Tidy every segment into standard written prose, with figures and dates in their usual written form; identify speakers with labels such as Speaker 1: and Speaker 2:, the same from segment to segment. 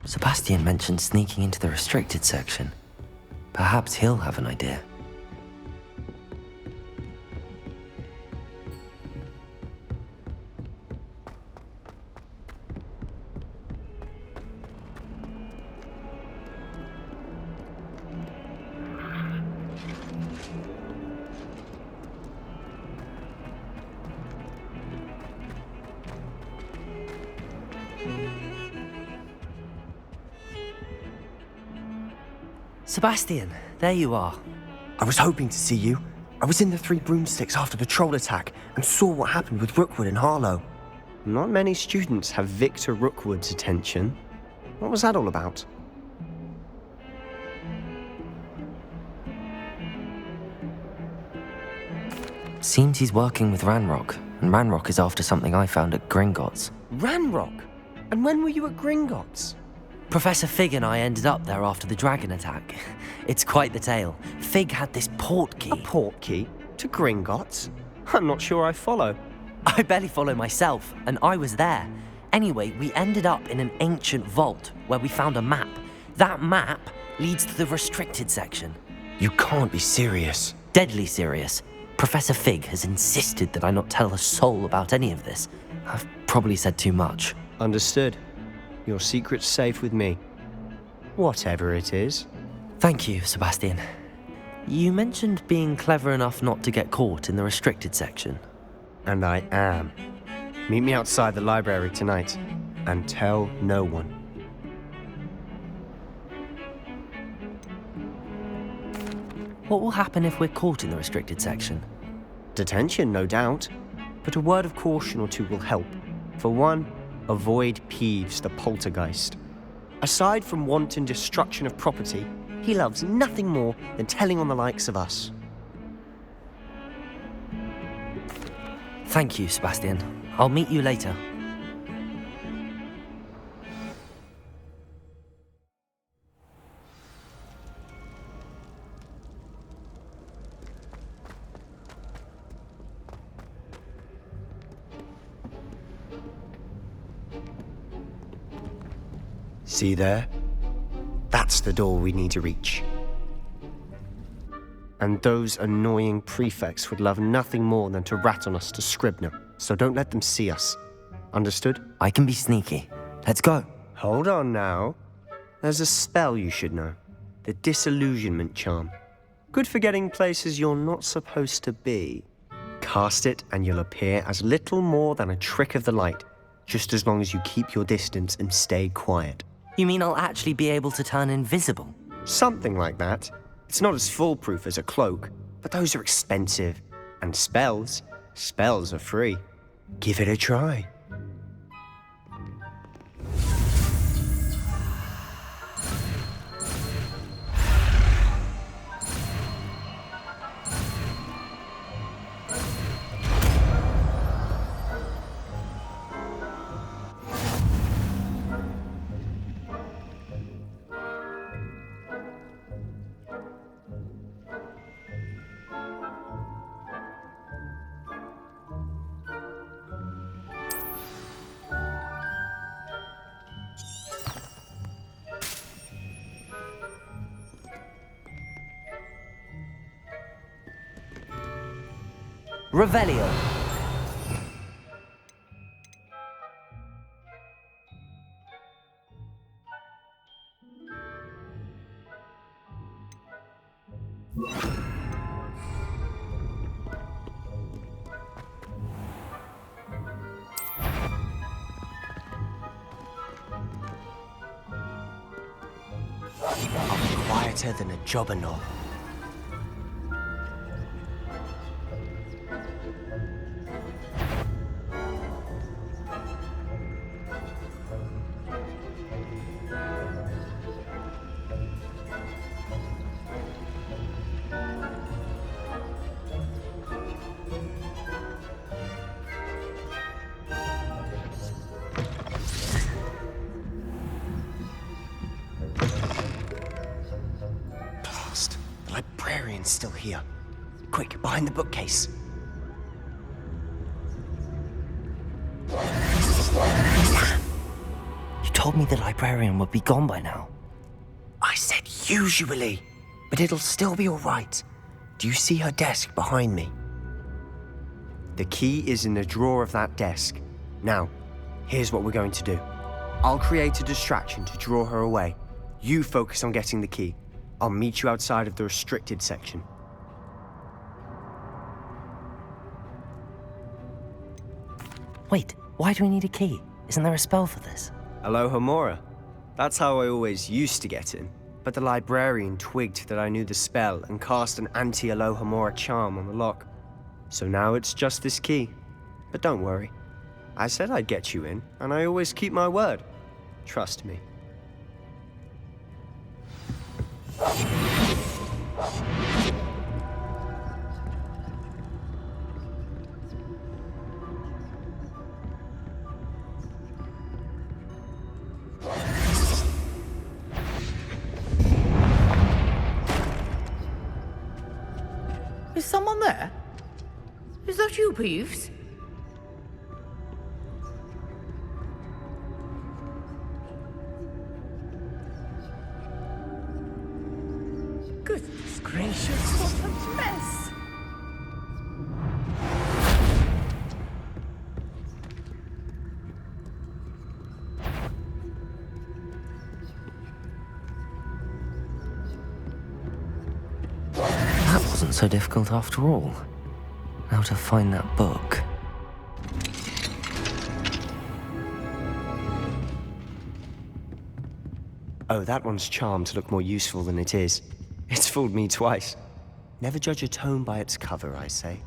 Speaker 1: Sebastian mentioned sneaking into the restricted section. Perhaps he'll have an idea. Sebastian, there you are.
Speaker 2: I was hoping to see you. I was in the Three Broomsticks after the troll attack and saw what happened with Rookwood and Harlow. Not many students have Victor Rookwood's attention. What was that all about?
Speaker 1: Seems he's working with Ranrock, and Ranrock is after something I found at Gringotts.
Speaker 2: Ranrock? And when were you at Gringotts?
Speaker 1: Professor Fig and I ended up there after the dragon attack. It's quite the tale. Fig had this port key.
Speaker 2: A port key? To Gringotts? I'm not sure I follow.
Speaker 1: I barely follow myself, and I was there. Anyway, we ended up in an ancient vault where we found a map. That map leads to the restricted section.
Speaker 2: You can't be serious.
Speaker 1: Deadly serious. Professor Fig has insisted that I not tell a soul about any of this. I've probably said too much.
Speaker 2: Understood. Your secret's safe with me. Whatever it is.
Speaker 1: Thank you, Sebastian. You mentioned being clever enough not to get caught in the restricted section.
Speaker 2: And I am. Meet me outside the library tonight, and tell no one.
Speaker 1: What will happen if we're caught in the restricted section?
Speaker 2: Detention, no doubt. But a word of caution or two will help. For one, avoid Peeves the poltergeist. Aside from wanton destruction of property, he loves nothing more than telling on the likes of us.
Speaker 1: Thank you, Sebastian. I'll meet you later.
Speaker 2: See there? That's the door we need to reach. And those annoying prefects would love nothing more than to rat on us to Scribner, so don't let them see us. Understood?
Speaker 1: I can be sneaky. Let's go.
Speaker 2: Hold on now. There's a spell you should know. The Disillusionment Charm. Good for getting places you're not supposed to be. Cast it and you'll appear as little more than a trick of the light, just as long as you keep your distance and stay quiet.
Speaker 1: You mean I'll actually be able to turn invisible?
Speaker 2: Something like that. It's not as foolproof as a cloak, but those are expensive. And spells are free. Give it a try.
Speaker 1: Revelio.
Speaker 2: I'll be quieter than a jobberknoll. Librarian's still here. Quick, behind the bookcase.
Speaker 1: You told me the librarian would be gone by now.
Speaker 2: I said usually, but it'll still be all right. Do you see her desk behind me? The key is in the drawer of that desk. Now, here's what we're going to do. I'll create a distraction to draw her away. You focus on getting the key. I'll meet you outside of the restricted section.
Speaker 1: Wait, why do we need a key? Isn't there a spell for this?
Speaker 2: Alohomora. That's how I always used to get in. But the librarian twigged that I knew the spell and cast an anti-Alohomora charm on the lock. So now it's just this key. But don't worry. I said I'd get you in, and I always keep my word. Trust me.
Speaker 3: Is someone there? Is that you, Peeves? Goodness gracious, what a mess!
Speaker 1: That wasn't so difficult after all. Now to find that book.
Speaker 2: Oh, that one's charmed to look more useful than it is. It's fooled me twice. Never judge a tome by its cover, I say.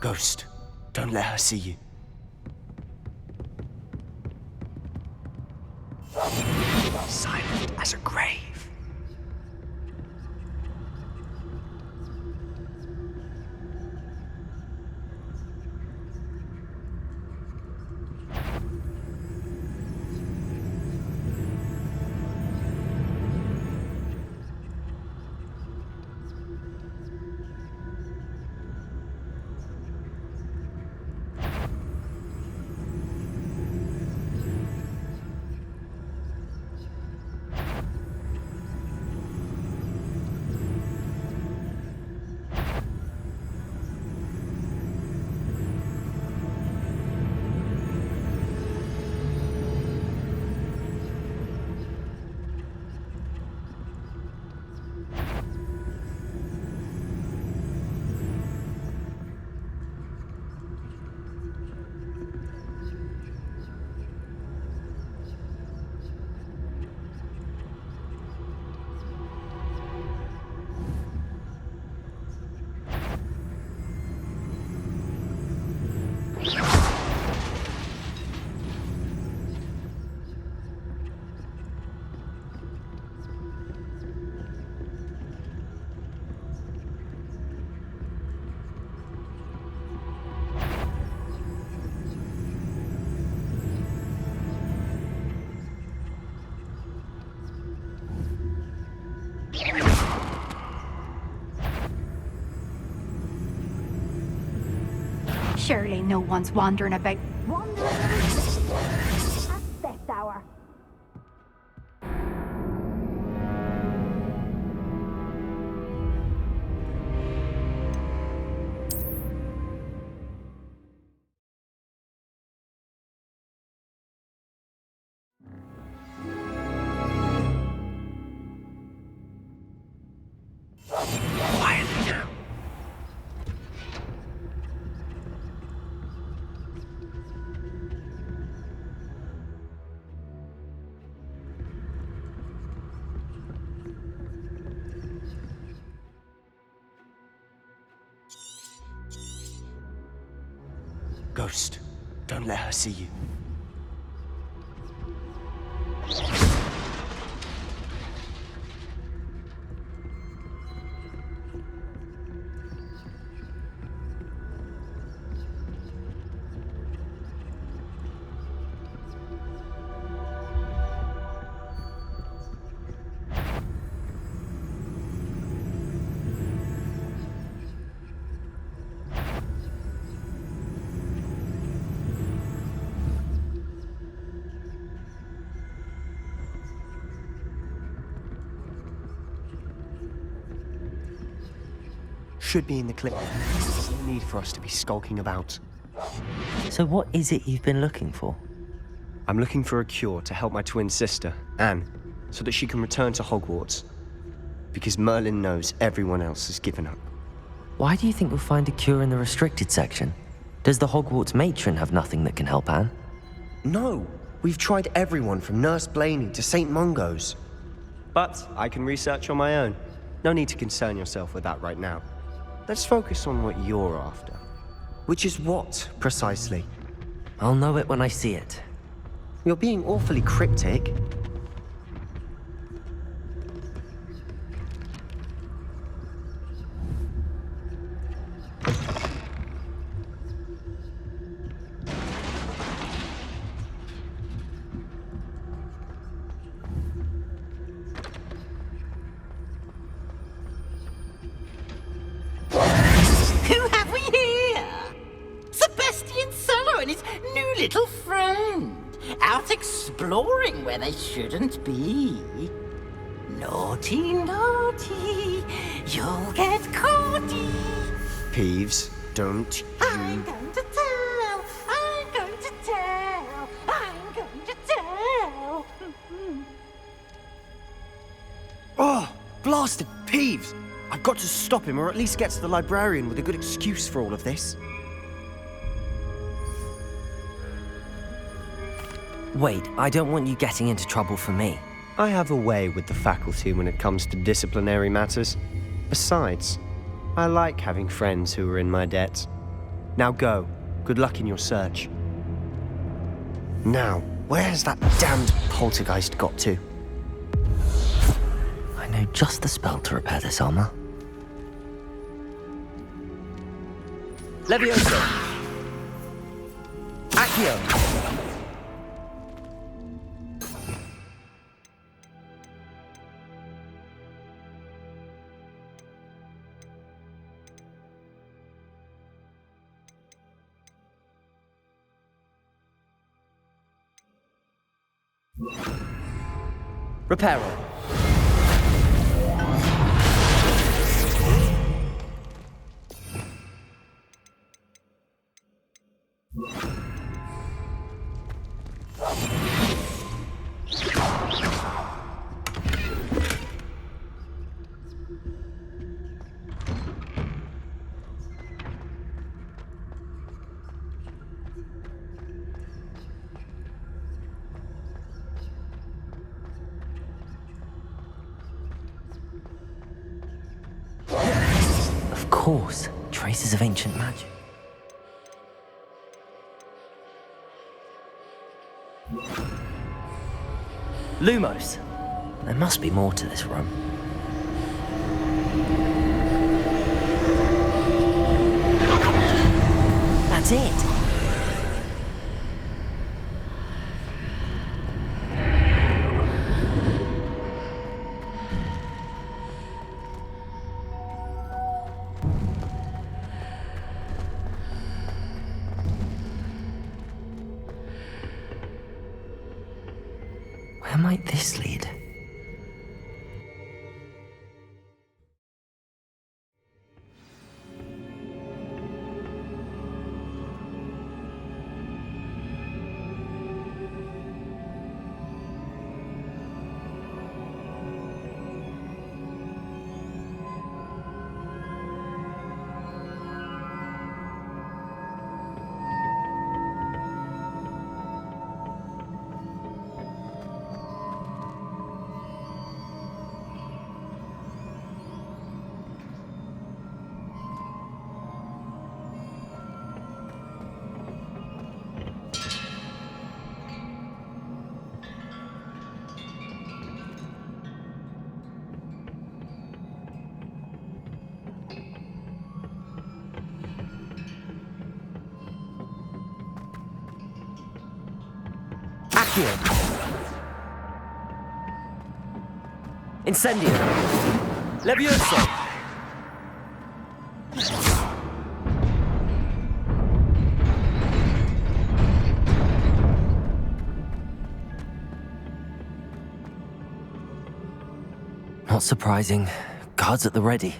Speaker 2: Ghost, don't let her see you. Silent as a grave.
Speaker 4: Surely no one's wandering about. Wandering at this hour.
Speaker 2: Quietly now. Ghost, don't let her see you. should be in the clip. There's no need for us to be skulking about.
Speaker 1: So what is it you've been looking for?
Speaker 2: I'm looking for a cure to help my twin sister, Anne, so that she can return to Hogwarts. Because Merlin knows everyone else has given up.
Speaker 1: Why do you think you'll find a cure in the restricted section? Does the Hogwarts matron have nothing that can help Anne?
Speaker 2: No, we've tried everyone from Nurse Blaney to St. Mungo's. But I can research on my own. No need to concern yourself with that right now. Let's focus on what you're after. Which is what, precisely?
Speaker 1: I'll know it when I see it.
Speaker 2: You're being awfully cryptic.
Speaker 3: Who have we here? Sebastian Sallow and his new little friend. Out exploring where they shouldn't be. Naughty, naughty, you'll get caughty.
Speaker 2: Peeves, don't you...
Speaker 3: I'm going to tell, I'm going to tell, I'm going to tell.
Speaker 2: Oh, blasted Peeves! I've got to stop him, or at least get to the librarian with a good excuse for all of this.
Speaker 1: Wait, I don't want you getting into trouble for me.
Speaker 2: I have a way with the faculty when it comes to disciplinary matters. Besides, I like having friends who are in my debt. Now go. Good luck in your search. Now, where's that damned poltergeist got to?
Speaker 1: I know just the spell to repair this armor.
Speaker 2: Levioso! Accio!
Speaker 1: Reparo. Of course, traces of ancient magic. Lumos. There must be more to this room. That's it. Where might this lead? Accio. Incendio. Levioso. Not surprising. Guards at the ready.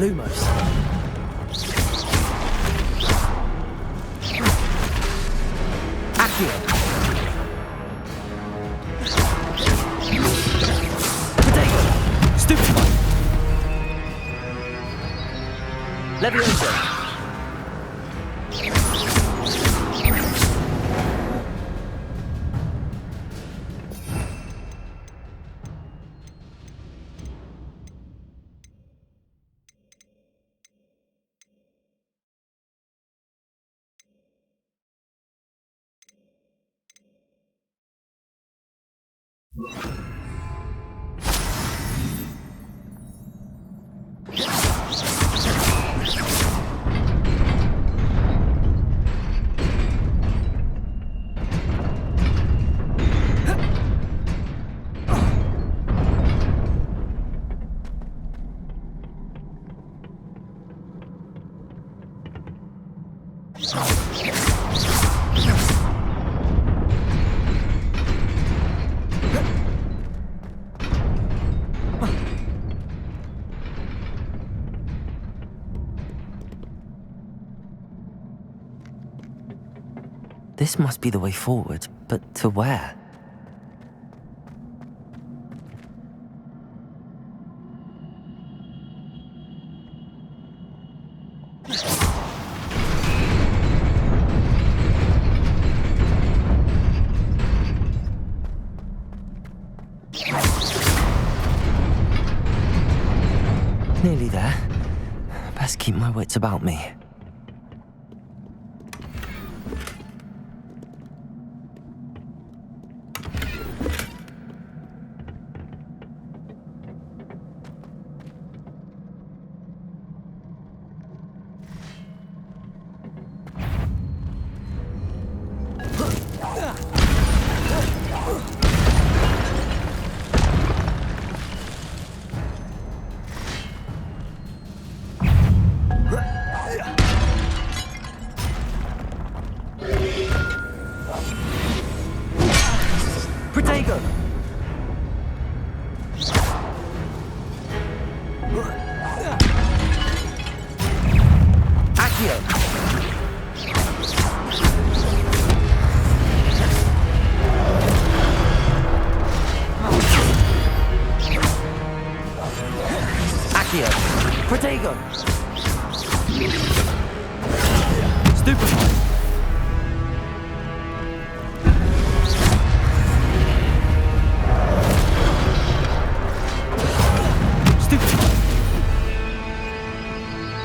Speaker 1: Lumos. Accio. Potato. Stupefy. Levioso. This must be the way forward, but to where? Nearly there. Best keep my wits about me. Protego! Accio! Accio! Protego! Stupefy!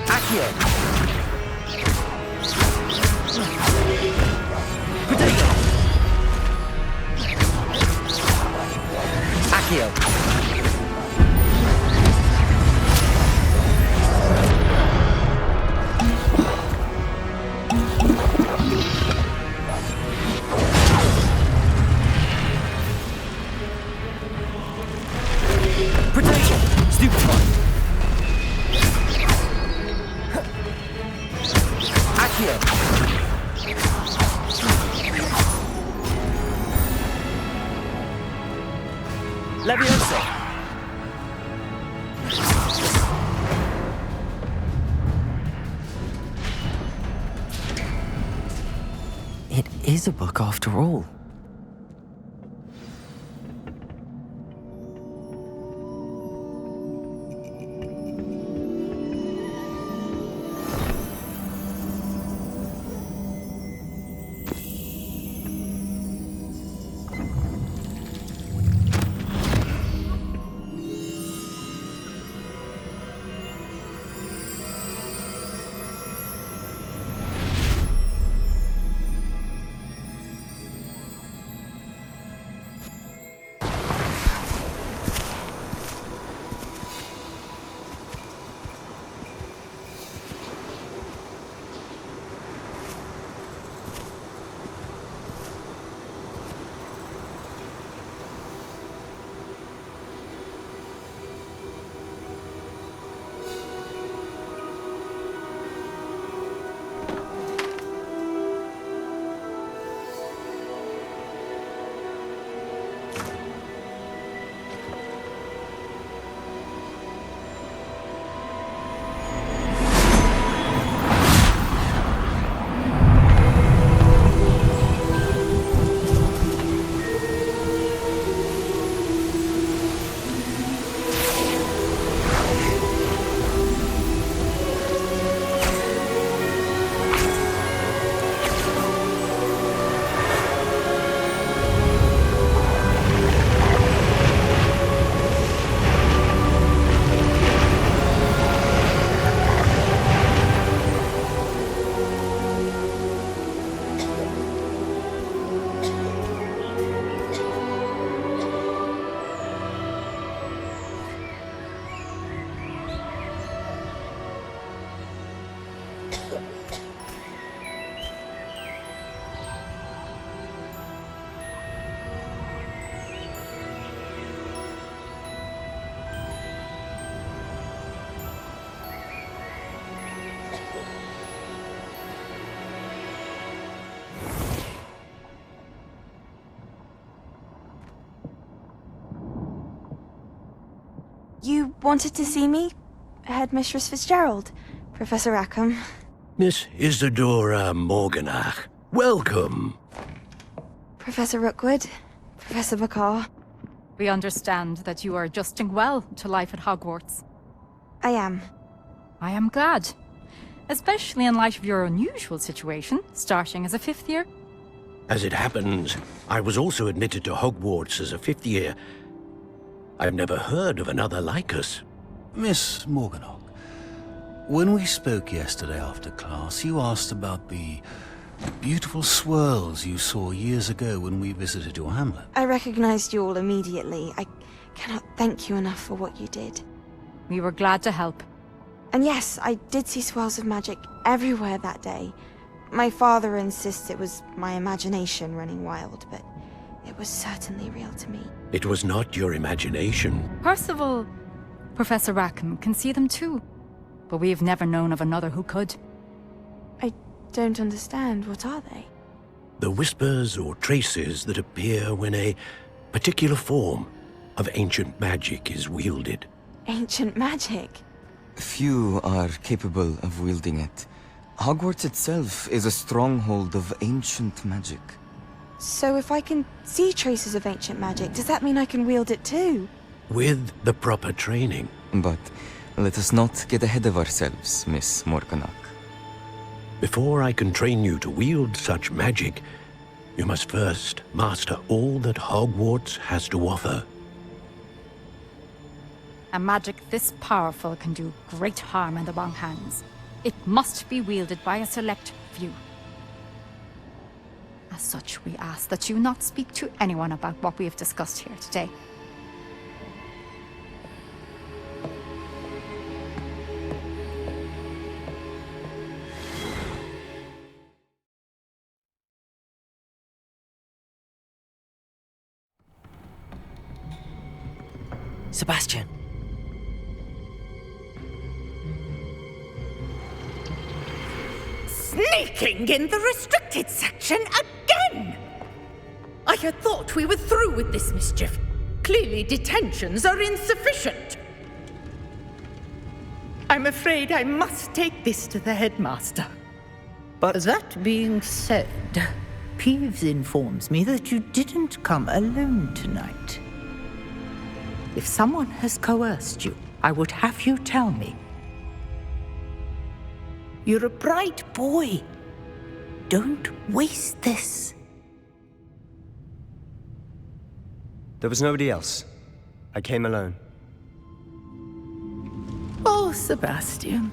Speaker 1: Accio! Potato! Accio! Potato! Stupefy! Accio! Levioso! It is a book after all.
Speaker 5: wanted to see me? Headmistress Fitzgerald, Professor Rackham.
Speaker 6: Miss Isadora Morganach, welcome.
Speaker 5: Professor Rookwood, Professor McCaw.
Speaker 7: We understand that you are adjusting well to life at Hogwarts.
Speaker 5: I am.
Speaker 7: I am glad. Especially in light of your unusual situation, starting as a 5th year.
Speaker 6: As it happens, I was also admitted to Hogwarts as a 5th year. I've never heard of another like us.
Speaker 8: Miss Morganach, when we spoke yesterday after class, you asked about the beautiful swirls you saw years ago when we visited your hamlet.
Speaker 5: I recognized you all immediately. I cannot thank you enough for what you did.
Speaker 7: We were glad to help.
Speaker 5: And yes, I did see swirls of magic everywhere that day. My father insists it was my imagination running wild, but it was certainly real to me.
Speaker 6: It was not your imagination.
Speaker 7: Percival, Professor Rackham can see them too. But we have never known of another who could.
Speaker 5: I don't understand. What are they?
Speaker 6: The whispers or traces that appear when a particular form of ancient magic is wielded.
Speaker 5: Ancient magic?
Speaker 9: Few are capable of wielding it. Hogwarts itself is a stronghold of ancient magic.
Speaker 5: So if I can see traces of ancient magic, does that mean I can wield it too?
Speaker 6: With the proper training.
Speaker 9: But let us not get ahead of ourselves, Miss Morganach.
Speaker 6: Before I can train you to wield such magic, you must first master all that Hogwarts has to offer.
Speaker 7: A magic this powerful can do great harm in the wrong hands. It must be wielded by a select few. As such, we ask that you not speak to anyone about what we have discussed here today.
Speaker 1: Sebastian.
Speaker 10: Sneaking in the restricted section again! I had thought we were through with this mischief. Clearly detentions are insufficient. I'm afraid I must take this to the headmaster.
Speaker 3: But that being said, Peeves informs me that you didn't come alone tonight. If someone has coerced you, I would have you tell me. You're a bright boy. Don't waste this.
Speaker 2: There was nobody else. I came alone.
Speaker 3: Oh, Sebastian.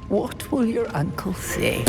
Speaker 3: What will your uncle say?